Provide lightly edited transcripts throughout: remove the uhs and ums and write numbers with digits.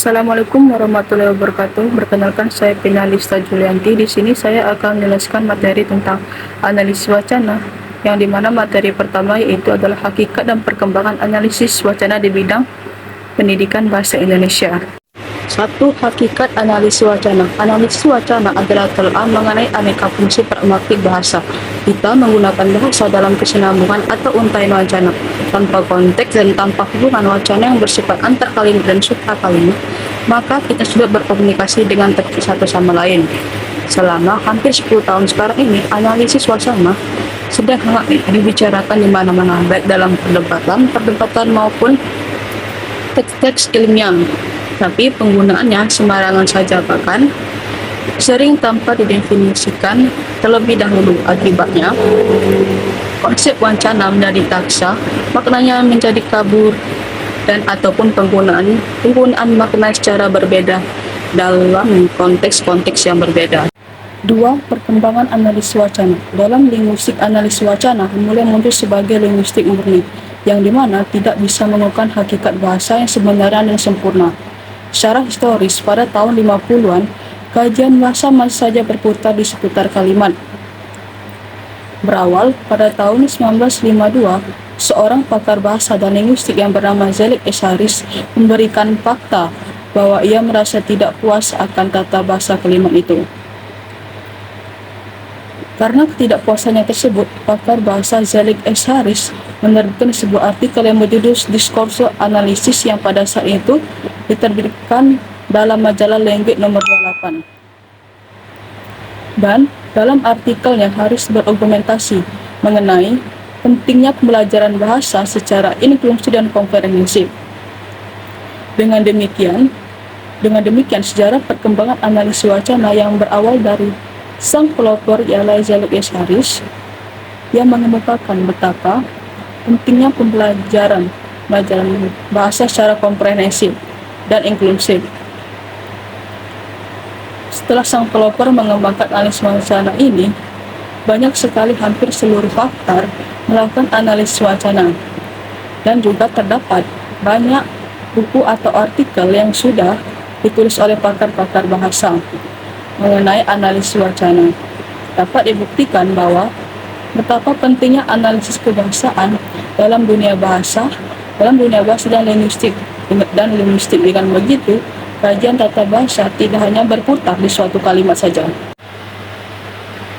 Assalamualaikum warahmatullahi wabarakatuh. Perkenalkan, saya Finalista Julianti. Di sini saya akan menjelaskan materi tentang analisis wacana, yang dimana materi pertama yaitu adalah hakikat dan perkembangan analisis wacana di bidang pendidikan bahasa Indonesia. 1. Hakikat analisis wacana. Analisis wacana adalah telah mengenai aneka fungsi pragmatik bahasa. Kita menggunakan bahasa dalam kesinambungan atau untaian wacana, tanpa konteks dan tanpa hubungan wacana yang bersifat antar kalimat dan sutra kalimat, maka kita sudah berkomunikasi dengan teks satu sama lain. Selama hampir 10 tahun sekarang ini, analisis wacana sedang hangat dibicarakan di mana-mana, baik dalam perdebatan maupun teks-teks ilmiah. Tapi penggunaannya sembarangan saja, bahkan sering tanpa didefinisikan terlebih dahulu. Akibatnya, konsep wacana menjadi taksa, maknanya menjadi kabur, dan ataupun penggunaan makna secara berbeda dalam konteks-konteks yang berbeda. 2. Perkembangan analisis wacana. Dalam linguistik, analisis wacana mulai muncul sebagai linguistik murni, yang dimana tidak bisa menemukan hakikat bahasa yang sebenarnya dan sempurna. Secara historis, pada tahun 50-an, kajian bahasa masih saja berputar di seputar kalimat. Berawal pada tahun 1952, seorang pakar bahasa dan linguistik yang bernama Zelig Escharis memberikan fakta bahwa ia merasa tidak puas akan tata bahasa kalimat itu. Karena ketidakpuasannya tersebut, pakar bahasa Zelig Escharis menerbitkan sebuah artikel yang berjudul Diskursus Analisis yang pada saat itu diterbitkan dalam majalah Language nomor 28. Dan dalam artikelnya Haris berargumentasi mengenai pentingnya pembelajaran bahasa secara inklusif dan komprehensif. Dengan demikian, sejarah perkembangan analisis wacana yang berawal dari sang pelopor ialah Zelig Escharis yang mengemukakan betapa pentingnya pembelajaran bahasa secara komprehensif dan inklusif. Setelah sang pelopor mengembangkan analisis wacana ini, banyak sekali, hampir seluruh pakar melakukan analisis wacana, dan juga terdapat banyak buku atau artikel yang sudah ditulis oleh pakar-pakar bahasa mengenai analisis wacana. Dapat dibuktikan bahwa betapa pentingnya analisis kebahasaan dalam dunia bahasa dan linguistik. Dengan begitu, kajian tata bahasa tidak hanya berputar di suatu kalimat saja.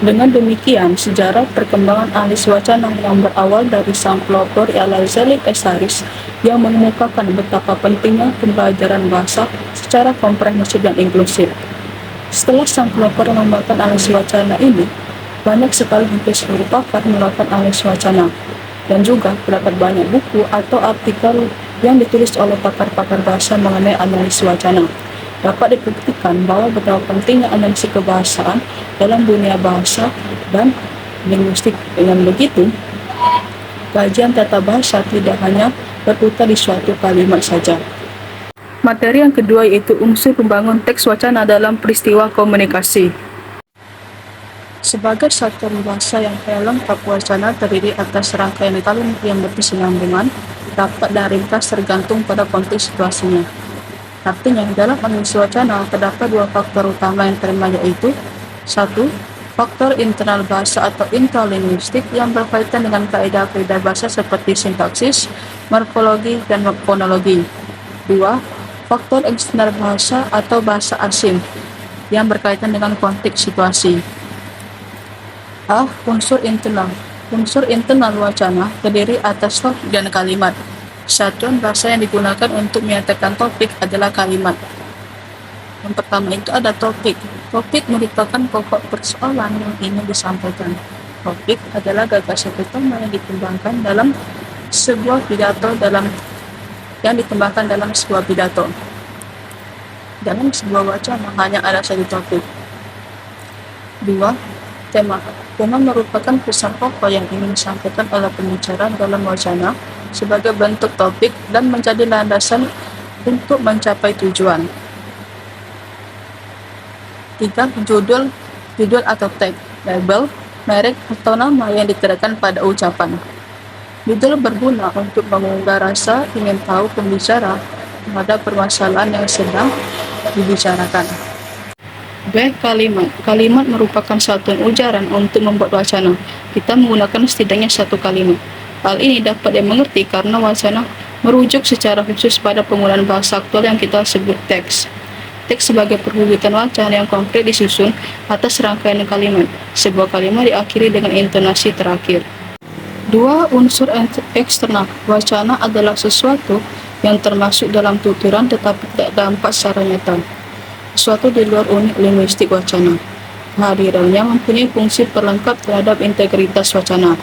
Dengan demikian, sejarah perkembangan analisis wacana yang berawal dari sang pelopor ialah Zelig Escharis yang mengemukakan betapa pentingnya pembelajaran bahasa secara komprehensif dan inklusif. Setelah sang pelopor mengembangkan analisis wacana ini, banyak sekali, hampir seluruh pakar melakukan analisis wacana, dan juga terdapat banyak buku atau artikel yang ditulis oleh pakar-pakar bahasa mengenai analisis wacana. Dapat dibuktikan bahwa betapa pentingnya analisis kebahasaan dalam dunia bahasa dan linguistik. Dengan begitu, kajian tata bahasa tidak hanya berputar di suatu kalimat saja. Materi yang kedua yaitu unsur pembangun teks wacana dalam peristiwa komunikasi. Sebagai satu bahasa yang lengkap, wacana terdiri atas rangkaian kalimat yang berkesinambungan, dapat dan ringkas tergantung pada konteks situasinya. Artinya, dalam analisis wacana terdapat dua faktor utama yang terima, yaitu 1. Faktor internal bahasa atau intralinguistik yang berkaitan dengan kaidah-kaidah bahasa seperti sintaksis, morfologi, dan fonologi. 2. Faktor eksternal bahasa atau bahasa asing yang berkaitan dengan konteks situasi. A. Unsur internal. Unsur internal wacana terdiri atas topik dan kalimat. Satuan bahasa yang digunakan untuk menyatakan topik adalah kalimat. Yang pertama itu ada topik. Topik merupakan pokok persoalan yang ingin disampaikan. Topik adalah gagasan utama yang dikembangkan dalam sebuah pidato dalam sebuah wacana hanya ada satu topik. 2. Tema. Tema merupakan pesan pokok yang ingin disampaikan oleh pembicara dalam wacana sebagai bentuk topik dan menjadi landasan untuk mencapai tujuan. 3. Judul atau tag, label, merek atau nama yang diterapkan pada ucapan. Judul berguna untuk mengunggah rasa ingin tahu pembicara terhadap permasalahan yang sedang dibicarakan. B. Kalimat. Kalimat merupakan satuan ujaran untuk membuat wacana. Kita menggunakan setidaknya satu kalimat. Hal ini dapat dimengerti karena wacana merujuk secara khusus pada penggunaan bahasa aktual yang kita sebut teks. Teks sebagai perwujudan wacana yang konkret disusun atas rangkaian kalimat. Sebuah kalimat diakhiri dengan intonasi terakhir. 2. Unsur eksternal. Wacana adalah sesuatu yang termasuk dalam tuturan tetapi tidak dampak secara nyata. Sesuatu di luar unit linguistik wacana. Kehadirannya mempunyai fungsi pelengkap terhadap integritas wacana.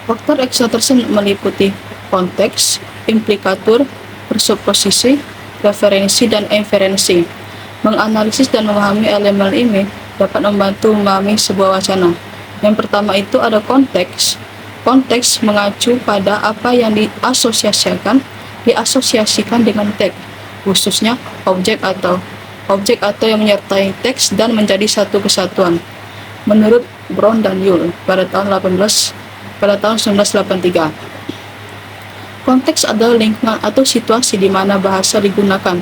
Faktor eksternal tersebut meliputi konteks, implikatur, presuposisi, referensi, dan inferensi. Menganalisis dan memahami elemen ini dapat membantu memahami sebuah wacana. Yang pertama itu ada konteks. Konteks mengacu pada apa yang diasosiasikan dengan teks, khususnya objek atau yang menyertai teks dan menjadi satu kesatuan. Menurut Brown dan Yule pada tahun 1983. Konteks adalah lingkungan atau situasi di mana bahasa digunakan.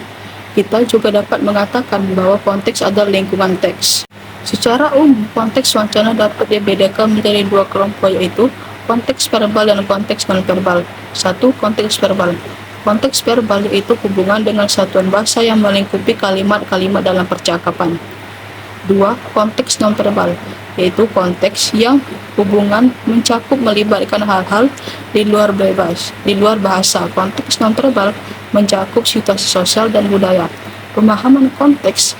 Kita juga dapat mengatakan bahwa konteks adalah lingkungan teks. Secara umum, konteks wacana dapat dibedakan menjadi dua kelompok, yaitu konteks verbal dan konteks nonverbal. 1. Konteks verbal. Konteks verbal yaitu hubungan dengan satuan bahasa yang melingkupi kalimat-kalimat dalam percakapan. 2. Konteks nonverbal, yaitu konteks yang hubungan mencakup melibatkan hal-hal di luar bahasa. Konteks nonverbal mencakup situasi sosial dan budaya. Pemahaman konteks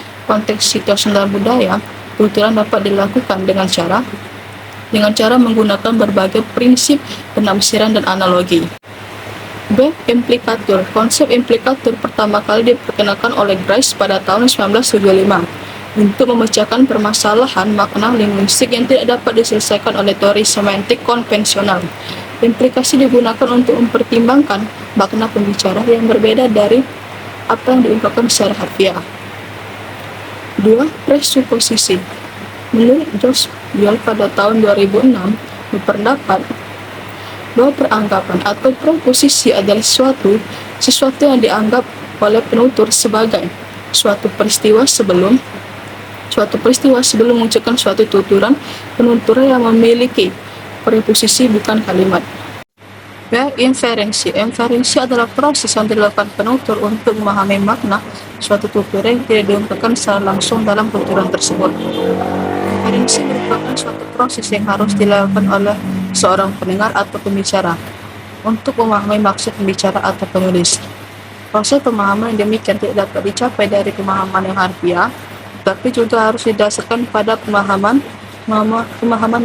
situasi dan budaya tuturan dapat dilakukan dengan cara menggunakan berbagai prinsip penafsiran dan analogi. B. Implikatur. Konsep implikatur pertama kali diperkenalkan oleh Grice pada tahun 1975 untuk memecahkan permasalahan makna linguistik yang tidak dapat diselesaikan oleh teori semantik konvensional. Implikasi digunakan untuk mempertimbangkan makna pembicara yang berbeda dari apa yang diungkapkan secara harfiah. 2. Presuposisi. Menurut Josh Yule pada tahun 2006 berpendapat bahwa peranggapan atau proposisi adalah sesuatu yang dianggap oleh penutur sebagai suatu peristiwa sebelum mengucapkan suatu tuturan. Penuturan yang memiliki preposisi bukan kalimat. B. Inferensi. Inferensi adalah proses yang dilakukan penutur untuk memahami makna suatu tuturan yang tidak diungkapkan secara langsung dalam tuturan tersebut. Inferensi merupakan suatu proses yang harus dilakukan oleh seorang pendengar atau pembicara untuk memahami maksud pembicara atau penulis. Proses pemahaman yang demikian tidak dapat dicapai dari pemahaman yang harfiah, tapi juga harus didasarkan pada pemahaman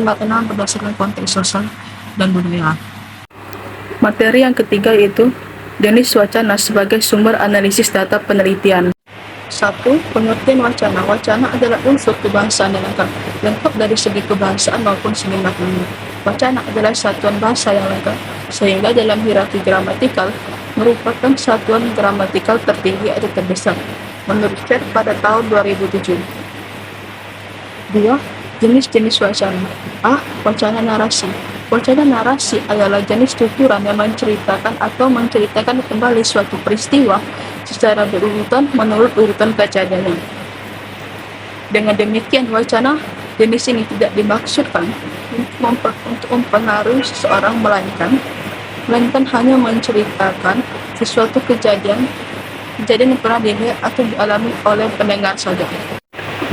makna berdasarkan konteks sosial dan budaya. Materi yang ketiga yaitu jenis wacana sebagai sumber analisis data penelitian. 1. Pengertian wacana. Wacana adalah unsur kebahasaan yang lengkap dari segi kebahasaan maupun segi makna. Wacana adalah satuan bahasa yang lengkap, sehingga dalam hierarki gramatikal merupakan satuan gramatikal tertinggi atau terbesar, menurut Cher pada tahun 2007. 2. Jenis-jenis wacana. A. Wacana narasi. Wacana narasi adalah jenis tuturan yang menceritakan kembali suatu peristiwa secara berurutan menurut urutan kejadiannya. Dengan demikian, wacana jenis ini tidak dimaksudkan untuk mempengaruhi seseorang, melainkan hanya menceritakan sesuatu kejadian yang pernah dilihat atau dialami oleh pendengar saja.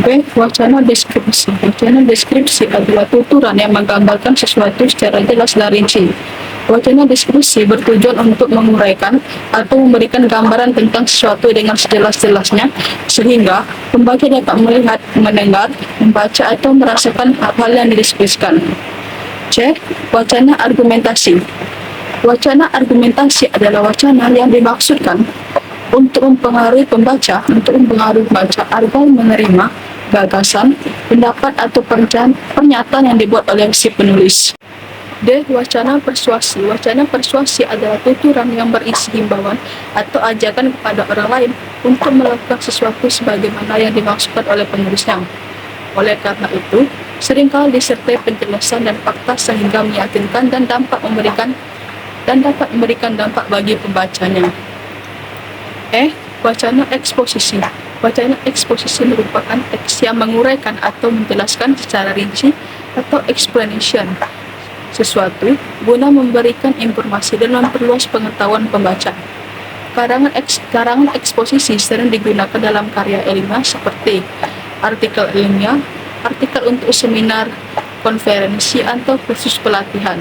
B. Wacana deskripsi. Wacana deskripsi adalah tuturan yang menggambarkan sesuatu secara jelas dan rinci. Wacana deskripsi bertujuan untuk menguraikan atau memberikan gambaran tentang sesuatu dengan sejelas-jelasnya, sehingga pembaca dapat melihat, mendengar, membaca, atau merasakan hal-hal yang dideskripsikan. C. Wacana argumentasi. Wacana argumentasi adalah wacana yang dimaksudkan untuk mempengaruhi pembaca agar menerima gagasan, pendapat, atau pernyataan yang dibuat oleh si penulis. D. Wacana persuasi. Wacana persuasi adalah tuturan yang berisi himbauan atau ajakan kepada orang lain untuk melakukan sesuatu sebagaimana yang dimaksudkan oleh penulisnya. Oleh karena itu, seringkali disertai penjelasan dan fakta sehingga meyakinkan dan dapat memberikan dampak bagi pembacanya. Wacana eksposisi. Wacana eksposisi merupakan teks yang menguraikan atau menjelaskan secara rinci atau explanation sesuatu guna memberikan informasi dan memperluas pengetahuan pembaca. Karangan eksposisi sering digunakan dalam karya ilmiah seperti artikel ilmiah, artikel untuk seminar, konferensi, atau kursus pelatihan.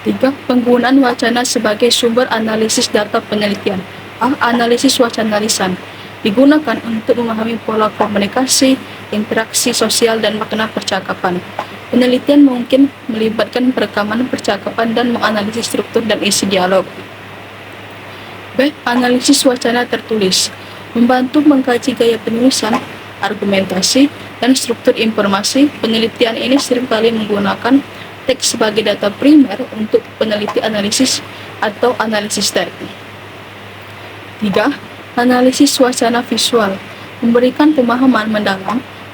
3. Penggunaan wacana sebagai sumber analisis data penelitian. Analisis wacana lisan digunakan untuk memahami pola komunikasi, interaksi sosial, dan makna percakapan. Penelitian mungkin melibatkan perekaman percakapan dan menganalisis struktur dan isi dialog. Analisis wacana tertulis membantu mengkaji gaya penulisan, argumentasi, dan struktur informasi. Penelitian ini seringkali menggunakan teks sebagai data primer untuk peneliti analisis atau analisis teks. 3. Analisis wacana visual memberikan pemahaman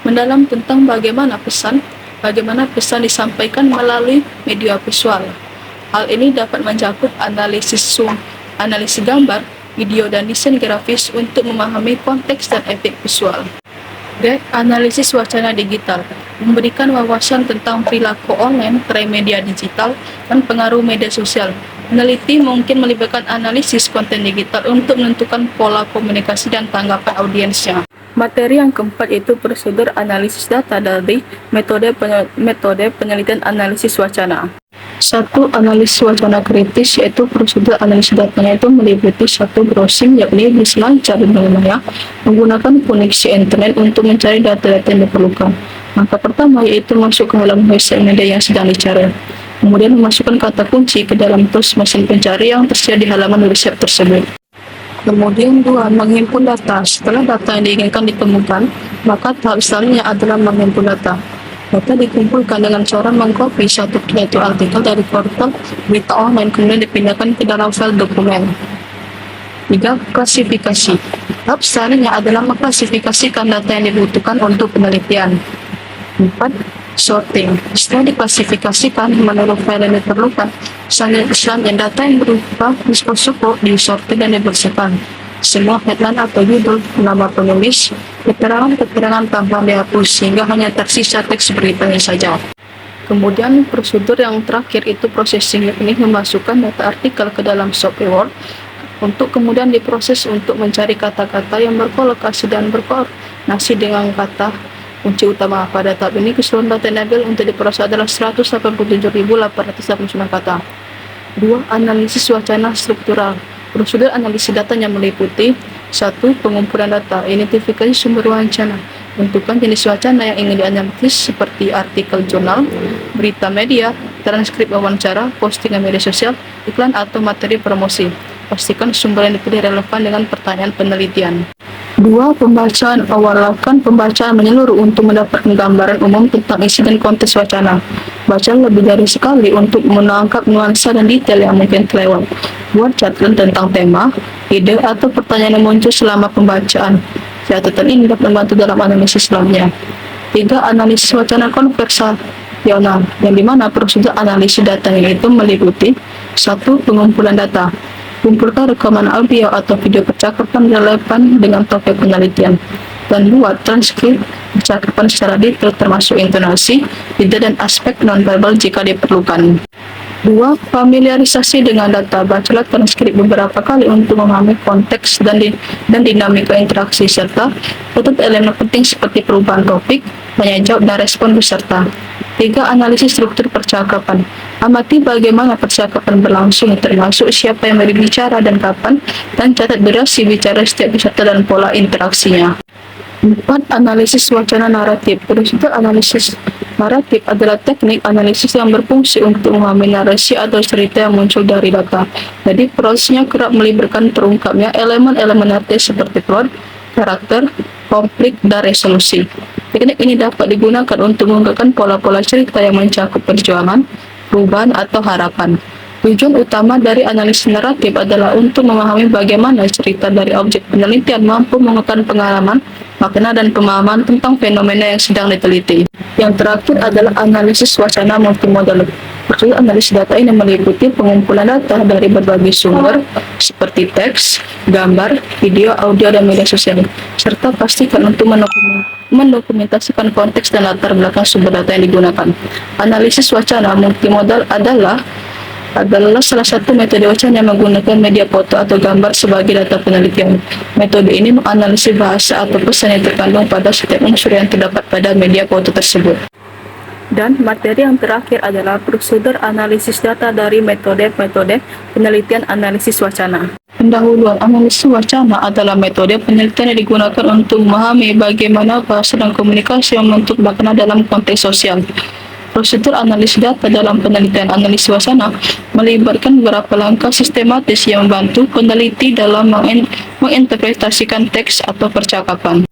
mendalam tentang bagaimana pesan disampaikan melalui media visual. Hal ini dapat mencakup analisis gambar, video, dan desain grafis untuk memahami konteks dan efek visual. Analisis wacana digital memberikan wawasan tentang perilaku online, tren media digital, dan pengaruh media sosial. Peneliti mungkin melibatkan analisis konten digital untuk menentukan pola komunikasi dan tanggapan audiensnya. Materi yang keempat yaitu prosedur analisis data dari metode penelitian analisis wacana. 1. Analisis wacana kritis, yaitu prosedur analisis datanya itu meliputi 1. Browsing, yakni berselancar di dunia menggunakan koneksi internet untuk mencari data-data yang diperlukan. Maka pertama yaitu masuk ke dalam website media yang sedang dicari. Kemudian memasukkan kata kunci ke dalam tools mesin pencari yang tersedia di halaman website tersebut. Kemudian 2. Menghimpun data. Setelah data yang diinginkan ditemukan, maka tahap selanjutnya adalah menghimpun data. Data dikumpulkan dengan cara mengcopy satu artikel dari portal berita online kemudian dipindahkan ke dalam file dokumen. 3. Klasifikasi. Tahap selanjutnya adalah mengklasifikasikan data yang dibutuhkan untuk penelitian. 4. Sorting. Setelah diklasifikasikan menurut file yang diperlukan, selanjutnya data yang berupa suku disortir dan dibersihkan. Semua headline atau judul, nama penulis, keterangan tambahan dihapus sehingga hanya tersisa teks beritanya saja. Kemudian prosedur yang terakhir itu processing, yakni memasukkan data artikel ke dalam software untuk kemudian diproses untuk mencari kata-kata yang berkolokasi dan berkoordinasi dengan kata kunci utama. Pada tahap ini keseluruhan data yang diambil untuk diproses adalah 187.889 kata. 2. Analisis wacana struktural. Prosedur analisis data yang meliputi 1. Pengumpulan data, identifikasi sumber wacana, tentukan jenis wacana yang ingin dianalisis seperti artikel jurnal, berita media, transkrip wawancara, postingan media sosial, iklan, atau materi promosi. Pastikan sumber yang dipilih relevan dengan pertanyaan penelitian. 2. Pembacaan awal. Lakukan pembacaan menyeluruh untuk mendapatkan gambaran umum tentang isi dan konteks wacana. Baca lebih dari sekali untuk menangkap nuansa dan detail yang mungkin terlewat. Buat catatan tentang tema, ide, atau pertanyaan yang muncul selama pembacaan. Catatan ini dapat membantu dalam analisis selanjutnya. 3. Analisis wacana konversasional, yang dimana prosedur analisis datanya itu meliputi 1. Pengumpulan data. Kumpulkan rekaman audio atau video percakapan relevan dengan topik penelitian. Dan 2. Transkrip percakapan secara detail termasuk intonasi, ide, dan aspek nonverbal jika diperlukan. 2. Familiarisasi dengan data. Bacalah transkrip beberapa kali untuk memahami konteks dan dinamika interaksi serta catat elemen penting seperti perubahan topik, tanya jawab, dan respon peserta. 3. Analisis struktur percakapan. Amati bagaimana percakapan berlangsung, termasuk siapa yang berbicara dan kapan, dan catat durasi bicara setiap peserta dan pola interaksinya. 4. Analisis wacana naratif. Prosedur analisis naratif adalah teknik analisis yang berfungsi untuk memahami narasi atau cerita yang muncul dari data. Jadi prosesnya kerap melibatkan terungkapnya elemen-elemen narasi seperti plot, karakter, konflik, dan resolusi. Teknik ini dapat digunakan untuk mengungkapkan pola-pola cerita yang mencakup perjuangan, perubahan, atau harapan. Tujuan utama dari analisis naratif adalah untuk memahami bagaimana cerita dari objek penelitian mampu mengungkapkan pengalaman, makna, dan pemahaman tentang fenomena yang sedang diteliti. Yang terakhir adalah analisis wacana multimodal. Proses analisis data ini meliputi pengumpulan data dari berbagai sumber seperti teks, gambar, video, audio, dan media sosial, serta pastikan untuk mendokumentasikan konteks dan latar belakang sumber data yang digunakan. Analisis wacana multimodal adalah salah satu metode wacana yang menggunakan media foto atau gambar sebagai data penelitian. Metode ini menganalisis bahasa atau pesan yang terkandung pada setiap unsur yang terdapat pada media foto tersebut. Dan materi yang terakhir adalah prosedur analisis data dari metode-metode penelitian analisis wacana. Pendahuluan analisis wacana adalah metode penelitian yang digunakan untuk memahami bagaimana bahasa dan komunikasi membentuk makna dalam konteks sosial. Prosedur analisis data dalam penelitian analisis wacana melibatkan beberapa langkah sistematis yang membantu peneliti dalam menginterpretasikan teks atau percakapan.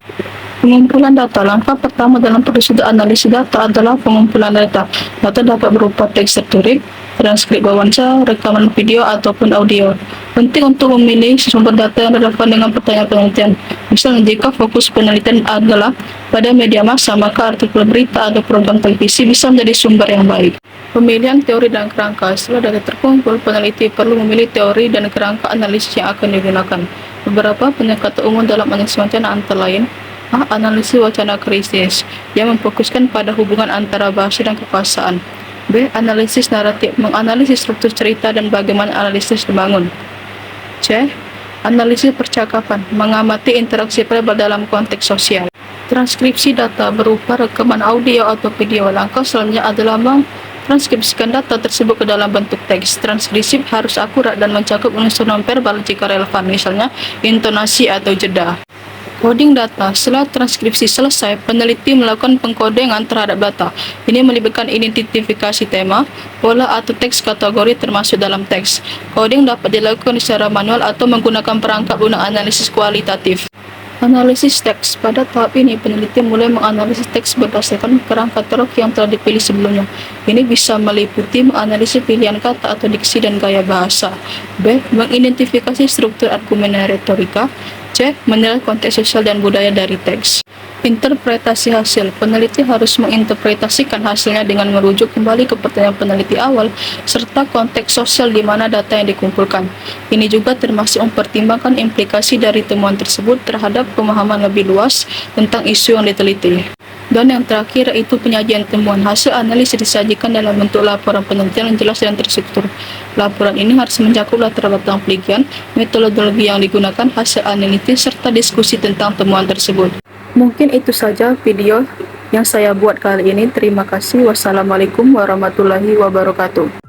Pengumpulan data. Langkah pertama dalam prosedur analisis data adalah pengumpulan data. Data dapat berupa teks tertulis, transkrip wawancara, rekaman video, ataupun audio. Penting untuk memilih sumber data yang relevan dengan pertanyaan penelitian. Misalnya, jika fokus penelitian adalah pada media massa, maka artikel berita atau program televisi bisa menjadi sumber yang baik. Pemilihan teori dan kerangka. Setelah data terkumpul, peneliti perlu memilih teori dan kerangka analisis yang akan digunakan. Beberapa pendekatan umum dalam analisis wacana antara lain: analisis wacana krisis yang memfokuskan pada hubungan antara bahasa dan kekuasaan. B. Analisis naratif, menganalisis struktur cerita dan bagaimana analisis dibangun. C. Analisis percakapan, mengamati interaksi verbal dalam konteks sosial. Transkripsi data berupa rekaman audio atau video. Langkah selanjutnya adalah mentranskripsikan data tersebut ke dalam bentuk teks. Transkripsi harus akurat dan mencakup unsur non-verbal jika relevan, misalnya intonasi atau jeda. Coding data. Setelah transkripsi selesai, peneliti melakukan pengkodengan terhadap data. Ini melibatkan identifikasi tema, pola atau teks kategori termasuk dalam teks. Coding dapat dilakukan secara manual atau menggunakan perangkat guna analisis kualitatif. Analisis teks. Pada tahap ini, peneliti mulai menganalisis teks berdasarkan kerangka katalog yang telah dipilih sebelumnya. Ini bisa meliputi menganalisis pilihan kata atau diksi dan gaya bahasa. B. Mengidentifikasi struktur argumen dan retorika. C. Menilai konteks sosial dan budaya dari teks. Interpretasi hasil. Peneliti harus menginterpretasikan hasilnya dengan merujuk kembali ke pertanyaan peneliti awal serta konteks sosial di mana data yang dikumpulkan. Ini juga termasuk mempertimbangkan implikasi dari temuan tersebut terhadap pemahaman lebih luas tentang isu yang diteliti. Dan yang terakhir yaitu penyajian temuan. Hasil analisis disajikan dalam bentuk laporan penelitian yang jelas dan terstruktur. Laporan ini harus mencakup latar belakang penelitian, metodologi yang digunakan, hasil analisis, serta diskusi tentang temuan tersebut. Mungkin itu saja video yang saya buat kali ini. Terima kasih. Wassalamualaikum warahmatullahi wabarakatuh.